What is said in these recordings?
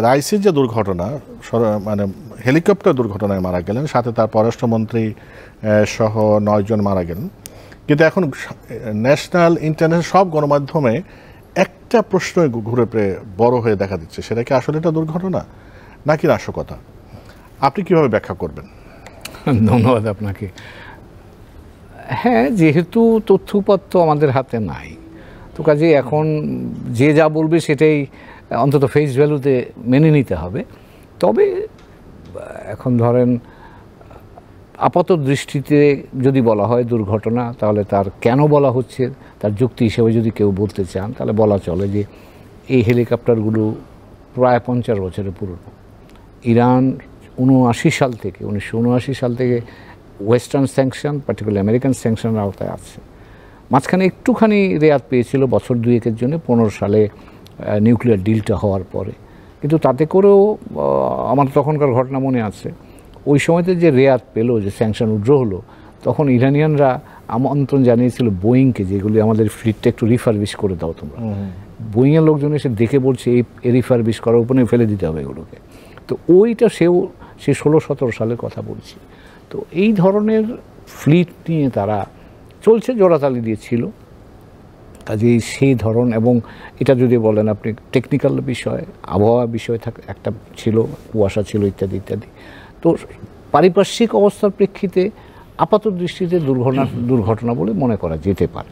রাইসির যে দুর্ঘটনা, মানে হেলিকপ্টার দুর্ঘটনায় মারা গেলেন, সাথে তার পররাষ্ট্রমন্ত্রী সহ 9 জন মারা গেলেন। কিন্তু এখন ন্যাশনাল ইন্টারন্যাশনাল সব গণমাধ্যমে একটা প্রশ্ন ঘুরে বড় হয়ে দেখা দিচ্ছে, সেটা কি আসলে এটা দুর্ঘটনা নাকি নাশকতা? আপনি কিভাবে ব্যাখ্যা করবেন? ধন্যবাদ আপনাকে। হ্যাঁ, যেহেতু তথ্যপত্র আমাদের হাতে নাই, তো কাজে এখন যে যা বলবে সেটাই অন্তত ফেস ভ্যালুতে মেনে নিতে হবে। তবে এখন ধরেন আপাত দৃষ্টিতে যদি বলা হয় দুর্ঘটনা, তাহলে তার কেন বলা হচ্ছে তার যুক্তি হিসেবে যদি কেউ বলতে চান, তাহলে বলা চলে যে এই হেলিকপ্টারগুলো প্রায় 50 বছরের পুরনো। ইরান 1979 সাল থেকে ওয়েস্টার্ন স্যাংশন, পার্টিকুলার আমেরিকান স্যাংশনের আওতায় আছে। মাঝখানে একটুখানি রেয়াত পেয়েছিল বছর 2-এর জন্য 15 সালে নিউক্লিয়ার ডিলটা হওয়ার পরে। কিন্তু তাতে করেও আমার তখনকার ঘটনা মনে আছে, ওই সময়তে যে রেয়াত পেল, যে স্যাংশন উড্র হলো, তখন ইরানিয়ানরা আমন্ত্রণ জানিয়েছিল বোয়িংকে, যেগুলি আমাদের ফ্লিটটা একটু রিফারবিশ করে দাও তোমরা। বোয়িংয়ের লোকজন এসে দেখে বলছে এই রিফারবিশ করার উপরে ফেলে দিতে হবে এগুলোকে। তো ওইটা সে 16-17 সালের কথা বলছি। তো এই ধরনের ফ্লিট নিয়ে তারা চলছে, জোড়াতালি দিয়েছিল। কাজেই সেই ধরন, এবং এটা যদি বলেন আপনি টেকনিক্যাল বিষয়, আবহাওয়া বিষয় একটা ছিল, কুয়াশা ছিল ইত্যাদি ইত্যাদি। তো পারিপার্শ্বিক অবস্থার প্রেক্ষিতে আপাত দৃষ্টিতে দুর্ঘটনা বলে মনে করা যেতে পারে।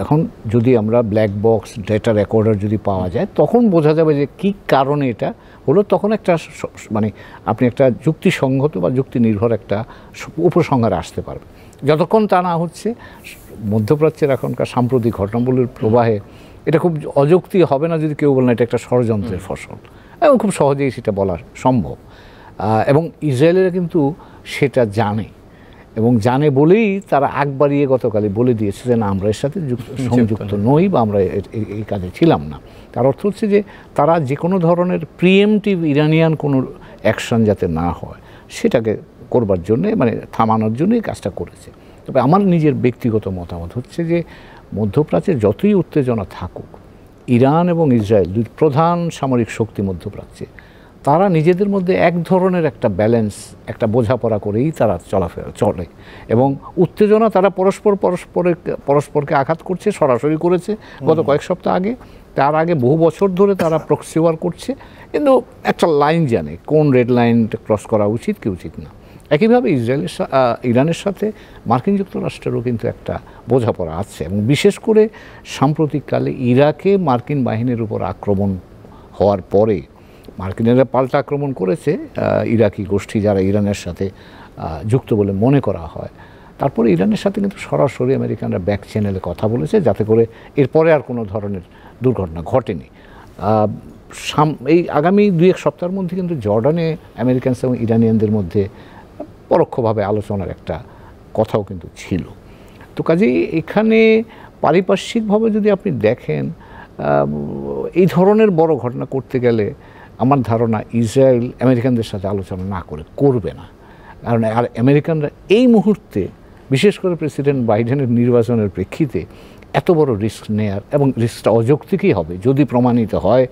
এখন যদি আমরা ব্ল্যাক বক্স ডেটা রেকর্ডার যদি পাওয়া যায়, তখন বোঝা যাবে যে কী কারণে এটা হলো। তখন একটা মানে আপনি একটা যুক্তিসঙ্গত বা যুক্তি নির্ভর একটা উপসংহারে আসতে পারবে। যতক্ষণ তা না হচ্ছে, মধ্যপ্রাচ্যের এখনকার সাম্প্রতিক ঘটনাবলীর প্রবাহে এটা খুব অযৌক্তি হবে না যদি কেউ বলেন এটা একটা ষড়যন্ত্রের ফসল, এবং খুব সহজেই সেটা বলা সম্ভব। এবং ইসরায়েলেরা কিন্তু সেটা জানে, এবং জানে বলেই তারা আগ বাড়িয়ে গতকালই বলে দিয়েছে যে না, আমরা এর সাথে সংযুক্ত নই বা আমরা এই কাজে ছিলাম না। তার অর্থ হচ্ছে যে তারা যে কোনো ধরনের প্রিএমটিভ ইরানিয়ান কোনো অ্যাকশন যাতে না হয় সেটাকে করবার জন্যে, মানে থামানোর জন্যই কাজটা করেছে। তবে আমার নিজের ব্যক্তিগত মতামত হচ্ছে যে মধ্যপ্রাচ্যে যতই উত্তেজনা থাকুক, ইরান এবং ইসরায়েল দুই প্রধান সামরিক শক্তি মধ্যপ্রাচ্যে, তারা নিজেদের মধ্যে এক ধরনের একটা ব্যালেন্স, একটা বোঝাপড়া করেই তারা চলে। এবং উত্তেজনা তারা পরস্পরকে আঘাত করছে, সরাসরি করেছে গত কয়েক সপ্তাহ আগে, তার আগে বহু বছর ধরে তারা প্রক্সি ওয়ার করছে, কিন্তু একটা লাইন জানে কোন রেড লাইনটা ক্রস করা উচিত কি উচিত না। একইভাবে ইরানের সাথে মার্কিন যুক্তরাষ্ট্রেরও কিন্তু একটা বোঝাপড়া আছে, এবং বিশেষ করে সাম্প্রতিককালে ইরাকে মার্কিন বাহিনীর উপর আক্রমণ হওয়ার পরে মার্কিনেরা পাল্টা আক্রমণ করেছে ইরাকি গোষ্ঠী যারা ইরানের সাথে যুক্ত বলে মনে করা হয়। তারপরে ইরানের সাথে কিন্তু সরাসরি আমেরিকানরা ব্যাক চ্যানেলে কথা বলেছে, যাতে করে এরপরে আর কোনো ধরনের দুর্ঘটনা ঘটেনি। এই আগামী 2-1 সপ্তাহের মধ্যে কিন্তু জর্ডানে আমেরিকান এবং ইরানিয়ানদের মধ্যে পরোক্ষভাবে আলোচনার একটা কথাও কিন্তু ছিল। তো কাজেই এখানে পারিপার্শ্বিকভাবে যদি আপনি দেখেন, এই ধরনের বড় ঘটনা করতে গেলে আমার ধারণা ইসরায়েল আমেরিকানদের সাথে আলোচনা না করবে না। কারণ আর আমেরিকানরা এই মুহূর্তে, বিশেষ করে প্রেসিডেন্ট বাইডেনের নির্বাচনের প্রেক্ষিতে, এত বড় রিস্ক নেয়ার, এবং রিস্কটা অযৌক্তিকই হবে যদি প্রমাণিত হয়